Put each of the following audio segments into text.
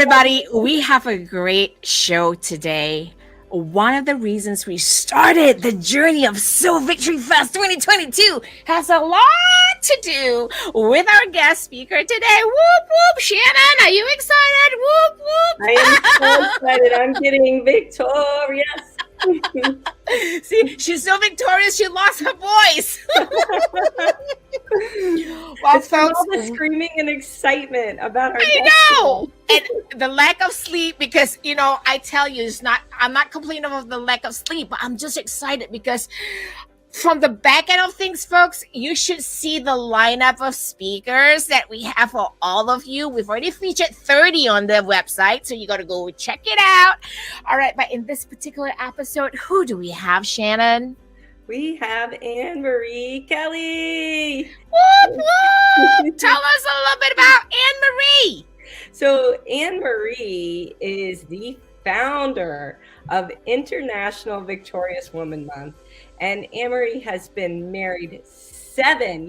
everybody. We have a great show today. One of the reasons we started the journey of SOW Victory Fest 2022 has a lot to do with our guest speaker today. Whoop, whoop. Shannon, are you excited? Whoop, whoop. I am so excited. I'm getting victorious. See, she's so victorious, she lost her voice. Well, folks, all the screaming and excitement about our I know, and the lack of sleep, because I tell you, I'm not complaining of the lack of sleep, but I'm just excited because from the back end of things, folks, you should see the lineup of speakers that we have for all of you. We've already featured 30 on the website, so you got to go check it out. All right, but in this particular episode, who do we have, Shannon? We have Annmarie Kelly. Whoop, whoop. Tell us a little bit about Annmarie. So Annmarie is the founder of International Victorious Woman Month. And Annmarie has been married seven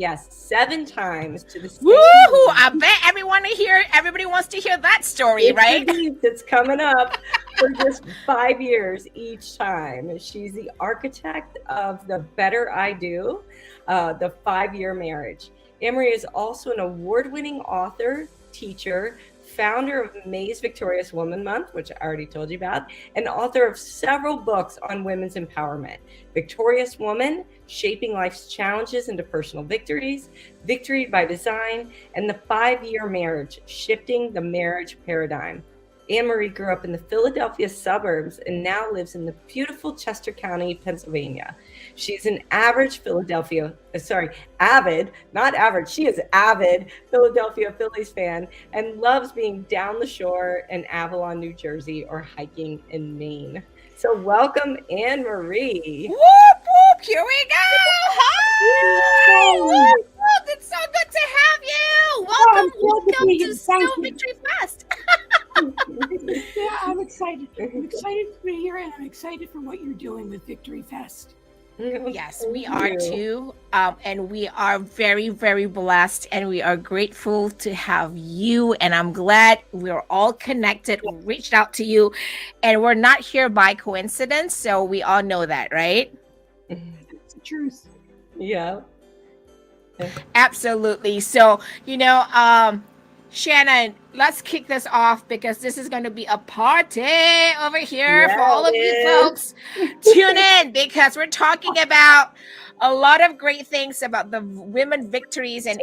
times to the same. Woohoo! I bet everybody wants to hear that story, right? It's coming up for just 5 years each time. She's the architect of the Better I Do, the 5-year marriage. Annmarie is also an award-winning author, teacher, founder of May's Victorious Woman Month, which I already told you about, and author of several books on women's empowerment: Victorious Woman, Shaping Life's Challenges into Personal Victories, Victory by Design, and The 5-Year Marriage, Shifting the Marriage Paradigm. Annmarie grew up in the Philadelphia suburbs and now lives in the beautiful Chester County, Pennsylvania. She's an avid, she is avid Philadelphia Phillies fan and loves being down the shore in Avalon, New Jersey, or hiking in Maine. So welcome, Annmarie. Whoop, whoop, here we go. Hi. Whoop, whoop. It's so good to have you. Welcome to SOW Victory Fest. Yeah, I'm excited. I'm excited to be here, and I'm excited for what you're doing with Victory Fest. Yes, we are too. And we are very, very blessed, and we are grateful to have you. And I'm glad we're all connected. We reached out to you, and we're not here by coincidence. So we all know that, right? It's the truth. Yeah. Absolutely. So, Shannon, let's kick this off because this is going to be a party over here for all of you folks. Tune in because we're talking about a lot of great things about the women victories, and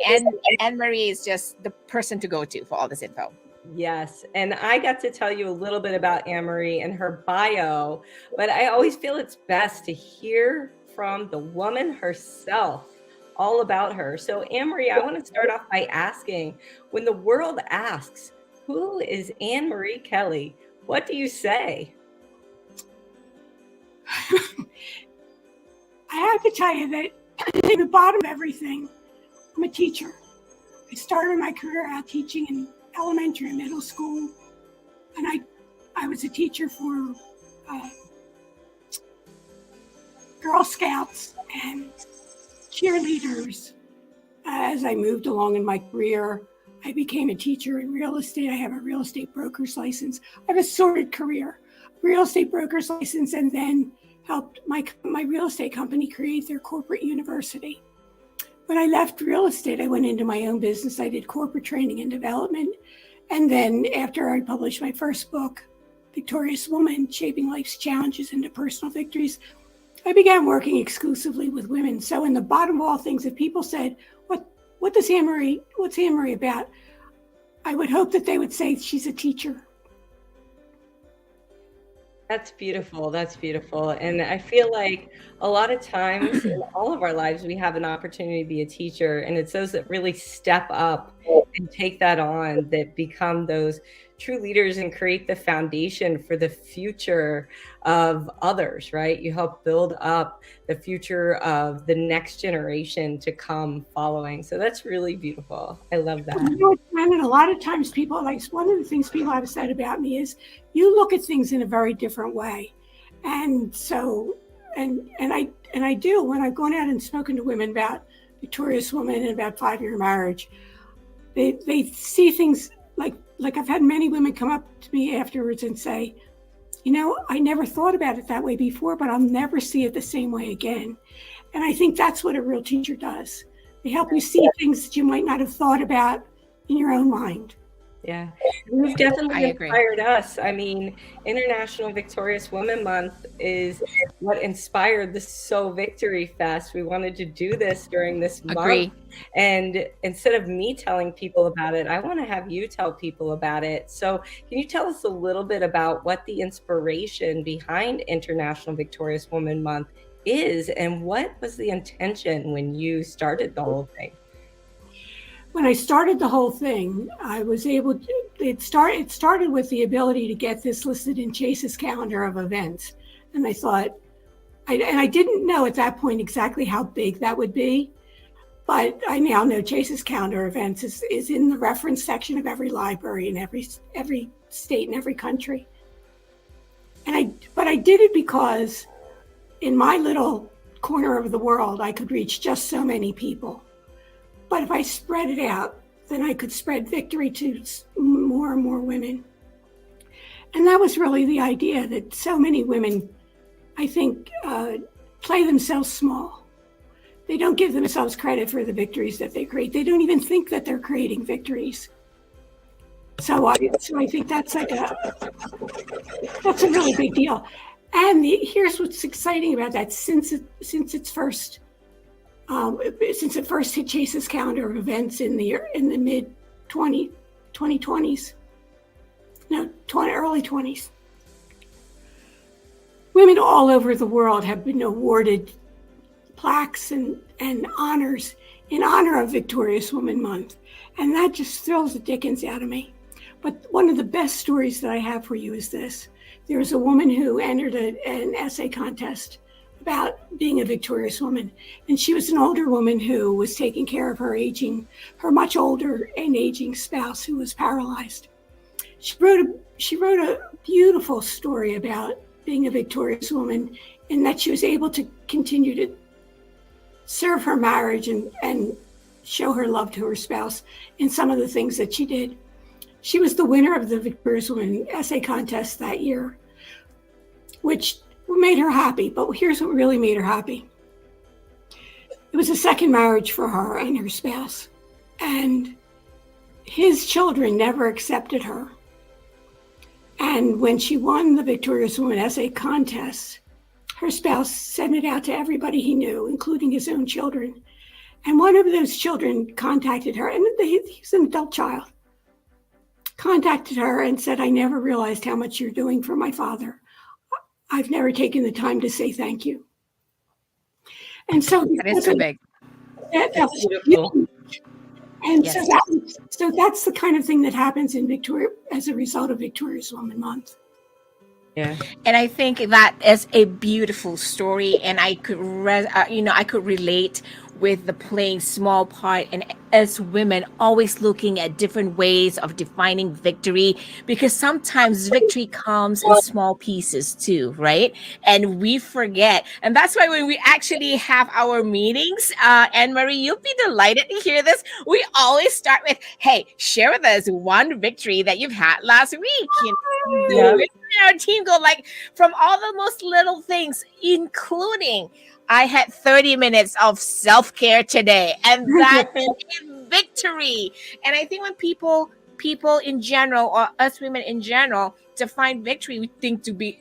Annmarie is just the person to go to for all this info. Yes, and I got to tell you a little bit about Annmarie and her bio, but I always feel it's best to hear from the woman herself, all about her. So Annmarie, I want to start off by asking, when the world asks, who is Annmarie Kelly, what do you say? I have to tell you that at the bottom of everything, I'm a teacher. I started my career out teaching in elementary and middle school, and I was a teacher for Girl Scouts and cheerleaders. As I moved along in my career, I became a teacher in real estate. I have a real estate broker's license. I have a sordid career, real estate broker's license, and then helped my real estate company create their corporate university. When I left real estate, I went into my own business. I did corporate training and development. And then after I published my first book, Victorious Woman, Shaping Life's Challenges into Personal Victories, I began working exclusively with women. So in the bottom of all things, if people said, what's Annmarie about? I would hope that they would say she's a teacher. That's beautiful. That's beautiful. And I feel like a lot of times in all of our lives, we have an opportunity to be a teacher. And it's those that really step up and take that on that become those true leaders and create the foundation for the future of others, right? You help build up the future of the next generation to come following. So that's really beautiful. I love that. And a lot of times people, like, one of the things people have said about me is you look at things in a very different way. And so, and I do, when I've gone out and spoken to women about Victorious Woman and about 5-year marriage, they see things like like I've had many women come up to me afterwards and say, I never thought about it that way before, but I'll never see it the same way again. And I think that's what a real teacher does. They help you see things that you might not have thought about in your own mind. Yeah, you've definitely inspired us. I mean, International Victorious Women Month is what inspired the SOW Victory Fest. We wanted to do this during this month. And instead of me telling people about it, I want to have you tell people about it. So can you tell us a little bit about what the inspiration behind International Victorious Women Month is, and what was the intention when you started the whole thing? When I started the whole thing, I was able to, it started with the ability to get this listed in Chase's calendar of events. And I thought, I didn't know at that point exactly how big that would be, but I now know Chase's calendar of events is in the reference section of every library in every state and every country. But I did it because in my little corner of the world, I could reach just so many people. But if I spread it out, then I could spread victory to more and more women. And that was really the idea, that so many women, I think, play themselves small. They don't give themselves credit for the victories that they create. They don't even think that they're creating victories. So I think that's a really big deal. And here's what's exciting about that. Since it first hit Chase's calendar of events in the mid 2020s, early 20s, women all over the world have been awarded plaques and honors in honor of Victorious Women Month. And that just thrills the dickens out of me. But one of the best stories that I have for you is this. There was a woman who entered an essay contest about being a victorious woman. And she was an older woman who was taking care of her much older and aging spouse who was paralyzed. She wrote a beautiful story about being a victorious woman, and that she was able to continue to serve her marriage and show her love to her spouse in some of the things that she did. She was the winner of the Victorious Women Essay Contest that year, which made her happy. But here's what really made her happy. It was a second marriage for her and her spouse. And his children never accepted her. And when she won the Victorious Women Essay Contest, her spouse sent it out to everybody he knew, including his own children. And one of those children contacted her, and he's an adult child, contacted her and said, "I never realized how much you're doing for my father. I've never taken the time to say thank you." And so that is so big. That was beautiful. And yes. So that's the kind of thing that happens in Victoria as a result of Victorious Women Month. Yeah, and I think that is a beautiful story, and I could, I could relate with the playing small part, and as women always looking at different ways of defining victory, because sometimes victory comes in small pieces too, right? And we forget, and that's why when we actually have our meetings, Annmarie, you'll be delighted to hear this. We always start with, "Hey, share with us one victory that you've had last week." Our team go like from all the most little things, including I had 30 minutes of self-care today, and that's a victory. And I think when people in general, or us women in general, define victory, we think to be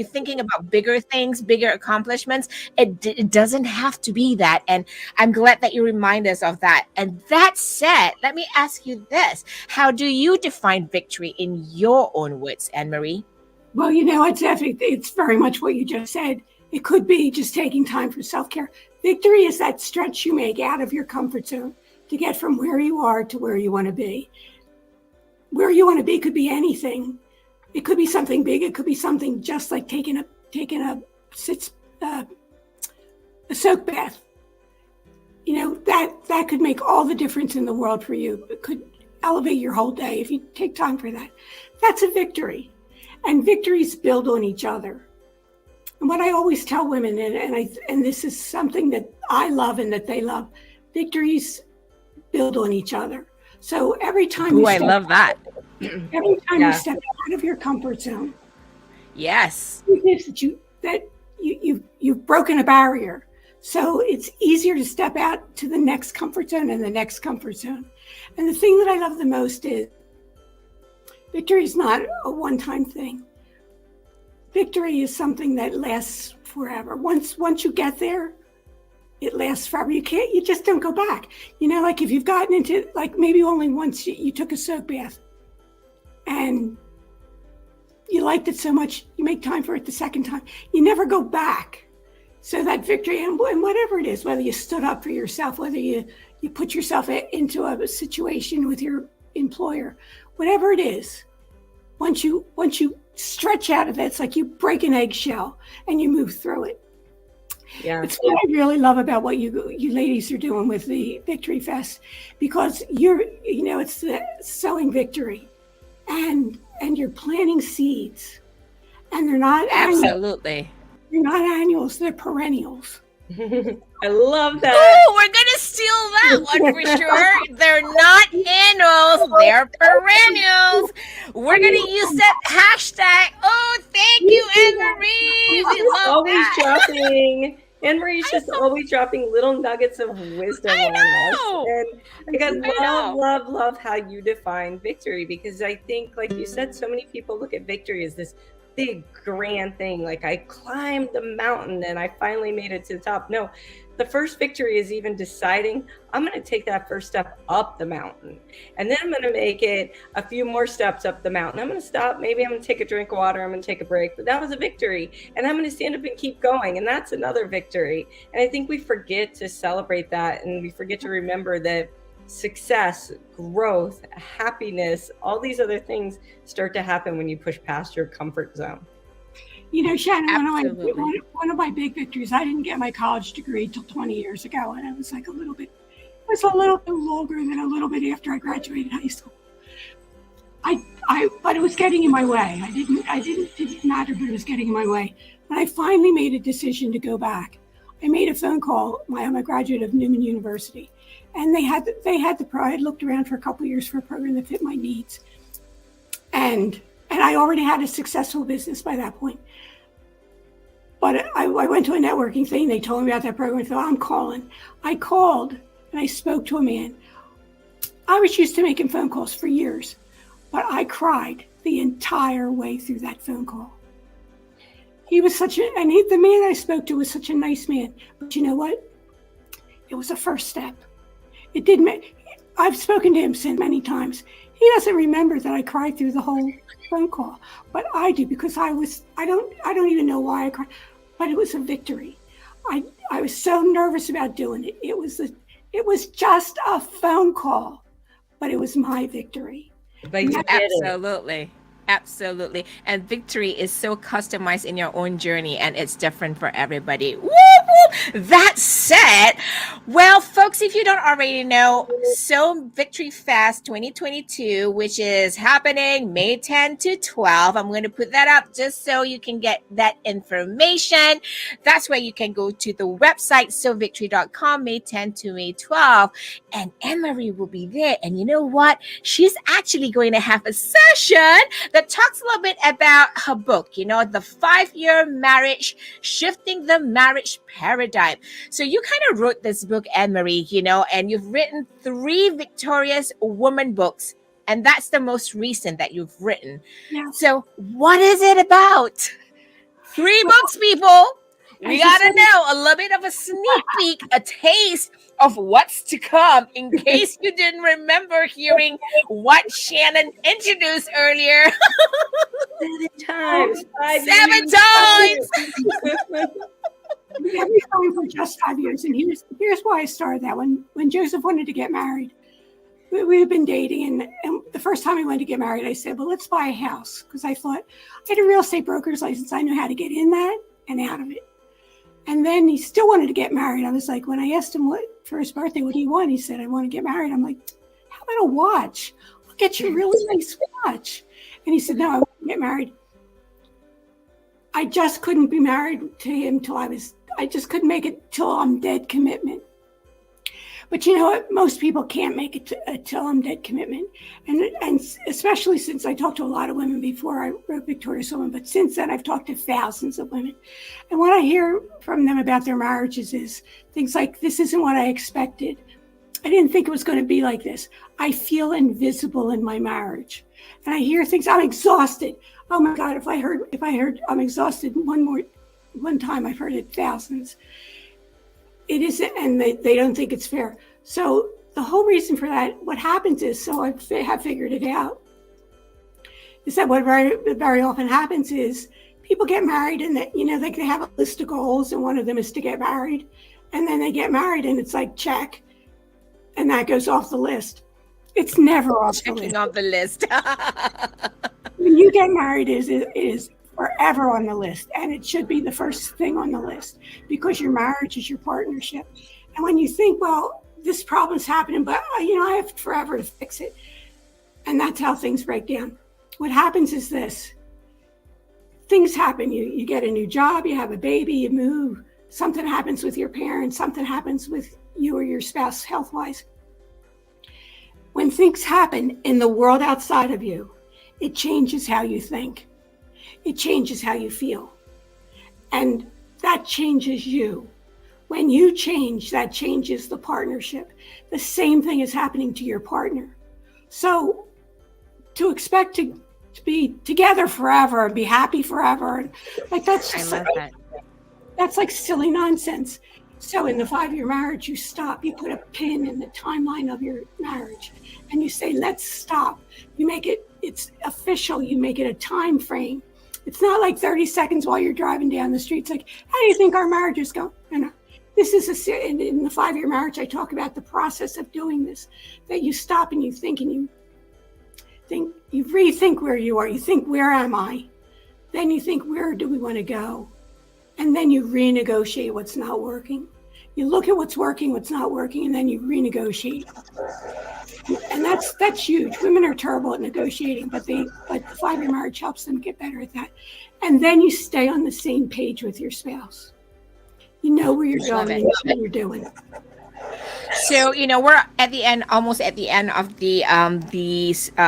thinking about bigger things, bigger accomplishments. It doesn't have to be that. And I'm glad that you remind us of that. And that said, let me ask you this. How do you define victory in your own words, Annmarie? Well, it's very much what you just said. It could be just taking time for self-care. Victory is that stretch you make out of your comfort zone to get from where you are to where you want to be. Where you want to be could be anything. It could be something big. It could be something just like taking a soak bath. That could make all the difference in the world for you. It could elevate your whole day if you take time for that. That's a victory. And victories build on each other. And what I always tell women, and this is something that I love and that they love, victories build on each other. So every time Ooh, you I step, love that. every time Yeah. you step out of your comfort zone, Yes. you've broken a barrier. So it's easier to step out to the next comfort zone and the next comfort zone. And the thing that I love the most is victory is not a one-time thing. Victory is something that lasts forever. Once you get there, it lasts forever. You just don't go back. You know, like if you've gotten into, like maybe only once you took a soak bath and you liked it so much, you make time for it the second time. You never go back. So that victory, and whatever it is, whether you stood up for yourself, whether you put yourself into a situation with your employer, whatever it is, once you stretch out of it, it's like you break an eggshell and you move through it. Yeah. It's what I really love about what you ladies are doing with the Victory Fest, because it's the sowing victory, and you're planting seeds, and they're not Absolutely. They're not annuals, they're perennials. I love that. Oh, we're gonna steal that one for sure. They're not annuals, they're perennials. We're gonna use that hashtag. Oh, thank you, Annmarie. We love Always that. dropping. Annmarie's just always dropping little nuggets of wisdom on us. And I love how you define victory, because I think, like you said, so many people look at victory as this big grand thing, like I climbed the mountain and I finally made it to the top. No, the first victory is even deciding I'm going to take that first step up the mountain, and then I'm going to make it a few more steps up the mountain. I'm going to stop, maybe I'm going to take a drink of water, I'm going to take a break, but that was a victory, and I'm going to stand up and keep going, and that's another victory. And I think we forget to celebrate that, and we forget to remember that success, growth, happiness, all these other things start to happen when you push past your comfort zone. You know, Shannon, Absolutely. one of my big victories, I didn't get my college degree till 20 years ago, and it was like a little bit longer than a little bit after I graduated high school. But it was getting in my way. It didn't matter, but it was getting in my way. When I finally made a decision to go back, I made a phone call. I'm a graduate of Newman University, and I had looked around for a couple of years for a program that fit my needs, and I already had a successful business by that point. But I went to a networking thing. They told me about that program. I thought, I'm calling. I called and I spoke to a man. I was used to making phone calls for years, but I cried the entire way through that phone call. He was the man I spoke to was such a nice man. But you know what? It was a first step. It didn't. I've spoken to him since many times. He doesn't remember that I cried through the whole phone call, but I do, because I don't even know why I cried, but it was a victory. I was so nervous about doing it. It was just a phone call, but it was my victory. But you did it. Absolutely. Absolutely. And victory is so customized in your own journey, and it's different for everybody. Woo, woo. That said, well, folks, if you don't already know, SOW Victory Fest 2022, which is happening May 10 to 12, I'm going to put that up just so you can get that information. That's where you can go to the website, sowvictory.com, May 10 to May 12. And Annmarie will be there. And you know what? She's actually going to have a session that talks a little bit about her book, the 5-year marriage, shifting the marriage paradigm. So you kind of wrote this book, Annmarie, and you've written 3 victorious woman books, and that's the most recent that you've written. Yeah. So what is it about? 3 books, people. We got to know a little bit of a sneak peek, a taste of what's to come, in case you didn't remember hearing what Shannon introduced earlier. 7 times. 7 times. We've been going for just 5 years, and here's why I started that. When Joseph wanted to get married, we had been dating, and the first time we went to get married, I said, well, let's buy a house, because I thought I had a real estate broker's license. I knew how to get in that and out of it. And then he still wanted to get married. I was like, when I asked him for his birthday, what do you want? He said, I want to get married. I'm like, how about a watch? I'll get you a really nice watch. And he said, no, I want to get married. I just couldn't be married to him I just couldn't make it till I'm dead commitment. But you know what? Most people can't make it to a till I'm dead commitment. And especially since I talked to a lot of women before I wrote Victorious Woman, but since then I've talked to thousands of women. And what I hear from them about their marriages is things like, this isn't what I expected. I didn't think it was going to be like this. I feel invisible in my marriage. And I hear things, I'm exhausted. Oh my God, if I heard I'm exhausted one time, I've heard it thousands. It isn't, and they don't think it's fair. So the whole reason for that, what happens is, so I have figured it out, is that what very often happens is people get married and that, they have a list of goals and one of them is to get married. And then they get married and it's like, check. And that goes off the list. It's never off the list. Checking off the list. When you get married, it is forever on the list, and it should be the first thing on the list because your marriage is your partnership. And when you think, well, this problem's happening, but I have forever to fix it, and that's how things break down. What happens is this: things happen. You get a new job, you have a baby, you move, something happens with your parents, something happens with you or your spouse health-wise. When things happen in the world outside of you, it changes how you think. It changes how you feel. And that changes you. When you change, that changes the partnership. The same thing is happening to your partner. So to expect to be together forever and be happy forever, and like that's just that's like silly nonsense. So in the 5-year marriage, you stop, you put a pin in the timeline of your marriage and you say, let's stop. You make it's official. You make it a time frame. It's not like 30 seconds while you're driving down the street. It's like, how do you think our marriage is going? This is in the 5-year marriage, I talk about the process of doing this, that you stop and you think you rethink where you are. You think, where am I? Then you think, where do we want to go? And then you renegotiate what's not working. You look at what's working, what's not working, and then you renegotiate. And that's huge. Women are terrible at negotiating, but the 5-year marriage helps them get better at that. And then you stay on the same page with your spouse. You know where you're going and you know what you're doing. So, we're at the end, almost at the end of the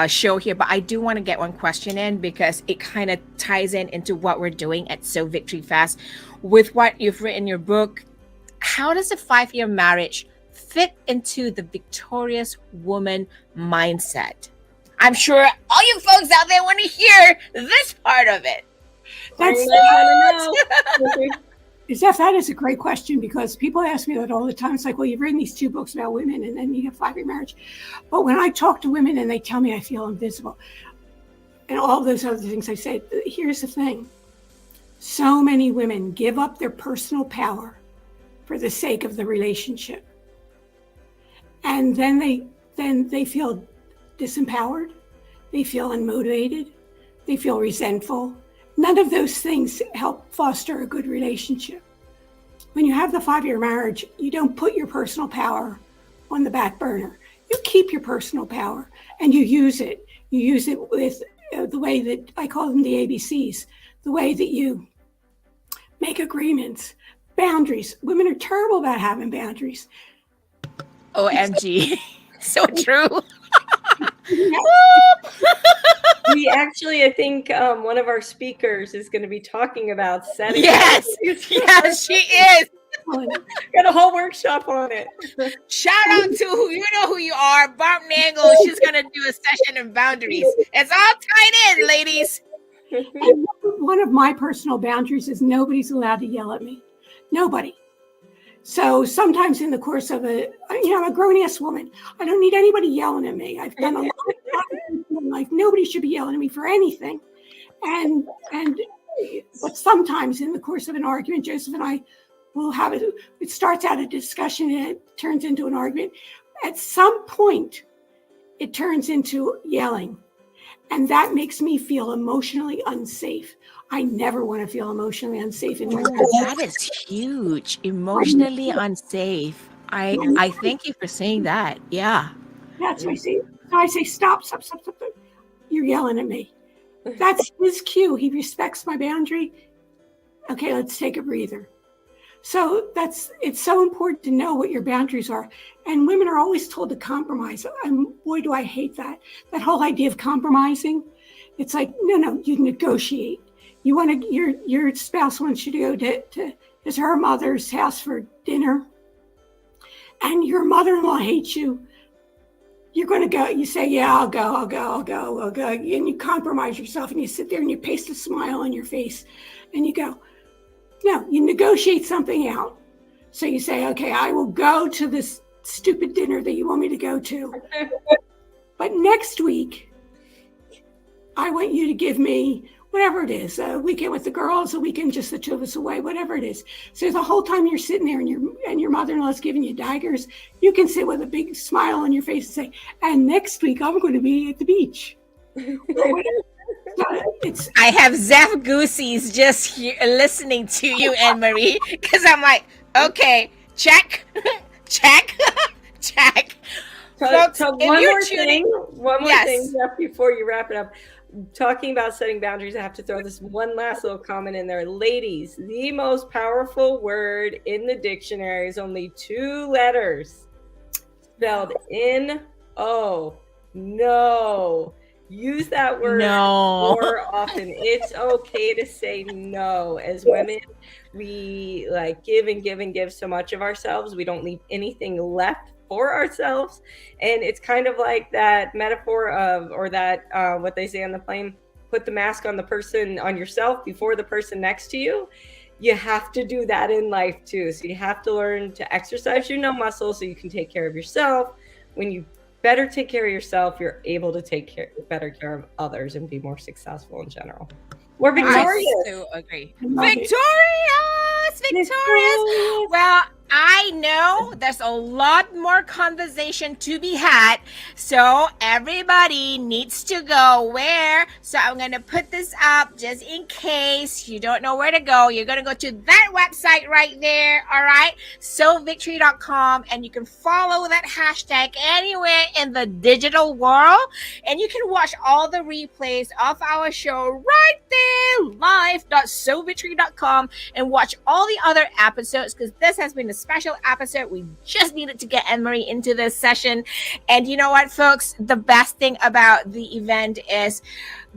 show here, but I do want to get one question in because it kind of ties into what we're doing at SOW Victory Fest with what you've written in your book. How does a 5-year marriage fit into the victorious woman mindset? I'm sure all you folks out there want to hear this part of it. That is a great question because people ask me that all the time. It's like, well, you've written these 2 books about women and then you have 5-year marriage. But when I talk to women and they tell me I feel invisible and all those other things, I say, here's the thing. So many women give up their personal power for the sake of the relationship. And then they feel disempowered. They feel unmotivated. They feel resentful. None of those things help foster a good relationship. When you have the 5-year marriage, you don't put your personal power on the back burner. You keep your personal power and you use it. You use it with the way that I call them the ABCs, the way that you make agreements, boundaries. Women are terrible about having boundaries. OMG. So true. We actually, I think one of our speakers is going to be talking about setting. Yes, yes, she is. Got a whole workshop on it. Shout out to who you are, Barb Nangle. She's going to do a session on boundaries. It's all tied in, ladies. And one of my personal boundaries is nobody's allowed to yell at me. Nobody. So sometimes in the course of I'm a grown-ass woman. I don't need anybody yelling at me. I've done a lot of things in life. Nobody should be yelling at me for anything. But sometimes in the course of an argument, Joseph and I will have it. It starts out a discussion and it turns into an argument. At some point, it turns into yelling. And that makes me feel emotionally unsafe. I never want to feel emotionally unsafe in my life. That is huge. Emotionally unsafe. I thank you for saying that. Yeah. That's what I say. I say, stop. You're yelling at me. That's his cue. He respects my boundary. Okay, let's take a breather. So it's so important to know what your boundaries are. And women are always told to compromise. And boy, do I hate that. That whole idea of compromising. It's like, no, you negotiate. You want to, your spouse wants you to go to her mother's house for dinner, and your mother-in-law hates you. You're going to go. You say, yeah, I'll go. And you compromise yourself, and you sit there and you paste a smile on your face, and you go, no, you negotiate something out. So you say, okay, I will go to this stupid dinner that you want me to go to. But next week, I want you to give me whatever it is, a weekend with the girls, a weekend just the two of us away, whatever it is. So the whole time you're sitting there and your mother-in-law's giving you daggers, you can sit with a big smile on your face and say, and next week I'm going to be at the beach. I have Zeph Goosies just here listening to you, Annmarie, because I'm like, okay, check, check, check. Folks, so one more thing, Jeff, before you wrap it up. Talking about setting boundaries, I have to throw this one last little comment in there. Ladies, the most powerful word in the dictionary is only 2 letters, spelled N-O. No. Use that word more often. It's okay to say no. As women, we like give and give and give so much of ourselves. We don't leave anything left for ourselves. And it's kind of like that metaphor of, or that what they say on the plane, put the mask on the person, on yourself before the person next to you. You have to do that in life too. So you have to learn to exercise your no muscle so you can take care of yourself. When you better take care of yourself, you're able to take better care of others and be more successful in general. We're victorious. I so agree. Victorious. Well, I know there's a lot more conversation to be had, so everybody needs to go where? So I'm going to put this up just in case you don't know where to go. You're going to go to that website right there, all right? SOWVictory.com, and you can follow that hashtag anywhere in the digital world, and you can watch all the replays of our show right there, live.SOWVictory.com, and watch all the other episodes, because this has been a special episode. We just needed to get Annmarie into this session. And you know what, folks? The best thing about the event is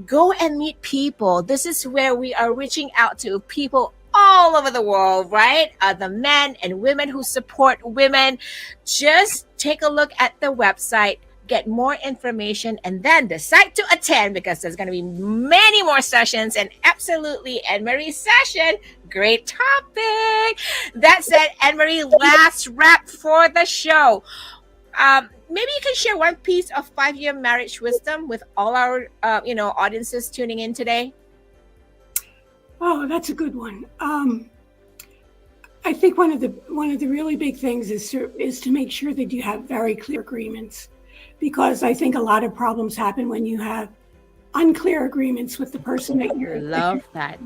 go and meet people. This is where we are reaching out to people all over the world, right? The men and women who support women. Just take a look at the website, get more information, and then decide to attend, because there's going to be many more sessions, and absolutely Annmarie's session. Great topic. That said, Annmarie, last wrap for the show. Maybe you can share one piece of 5-year marriage wisdom with all our audiences tuning in today. Oh, that's a good one. I think one of the really big things is to make sure that you have very clear agreements, because I think a lot of problems happen when you have unclear agreements with the person that you're. Love that.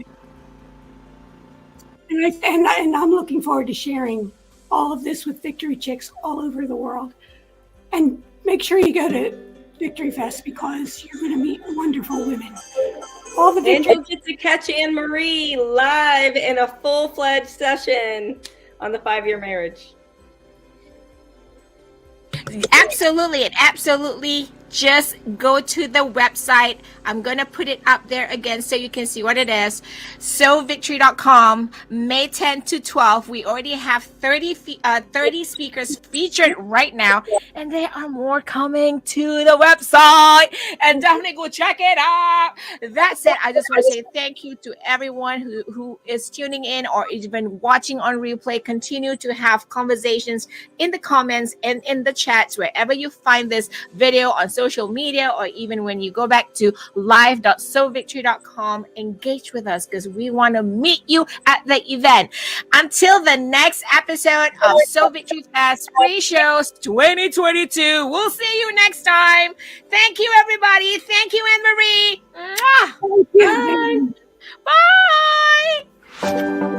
And I'm looking forward to sharing all of this with Victory Chicks all over the world. And make sure you go to Victory Fest, because you're going to meet wonderful women. And you'll get to catch Annmarie live in a full-fledged session on the 5-year marriage. Absolutely. And absolutely just go to the website. I'm going to put it up there again so you can see what it is. SOWVictory.com, May 10 to 12. We already have 30 speakers featured right now, and there are more coming to the website. And definitely go check it out. That said, I just want to say thank you to everyone who is tuning in or even watching on replay. Continue to have conversations in the comments and in the chats, wherever you find this video on social media, or even when you go back to live.SOWVictory.com, engage with us, because we want to meet you at the event. Until the next episode of SOW Victory Fest Pre-Shows 2022, we'll see you next time. Thank you, everybody. Thank you, Annmarie. Thank you. Bye. Bye.